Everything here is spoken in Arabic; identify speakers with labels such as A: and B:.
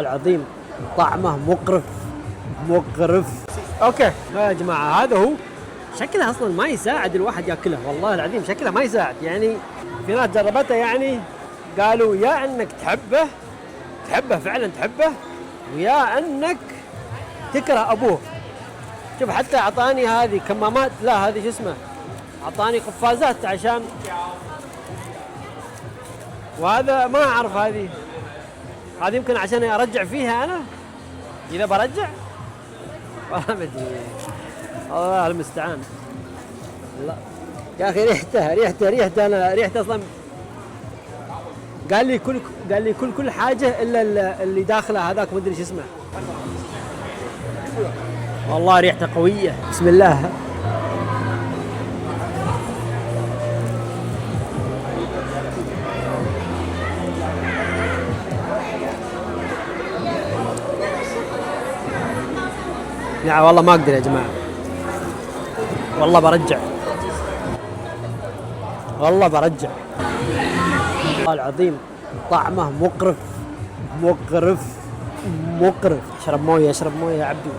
A: العظيم طعمه مقرف مقرف. اوكي يا جماعه هذا هو شكله اصلا ما يساعد الواحد ياكله، والله العظيم شكله ما يساعد. يعني في ناس جربته يعني قالوا يا انك تحبه فعلا تحبه، ويا انك تكره ابوه. شوف حتى اعطاني هذه كمامات، لا هذه شو اسمه، اعطاني قفازات عشان، وهذا ما اعرف هذه يمكن عشان ارجع فيها انا اذا برجع، والله ما ادري، الله المستعان. لا يا اخي ريحته انا ريحته اصلا قال لي كل حاجه الا اللي داخله هذاك ما ادري شو اسمه، والله ريحته قويه. بسم الله. لا والله ما اقدر يا جماعه، والله برجع، والله برجع، والله العظيم طعمه مقرف مقرف مقرف. اشرب مويه يا عبدو.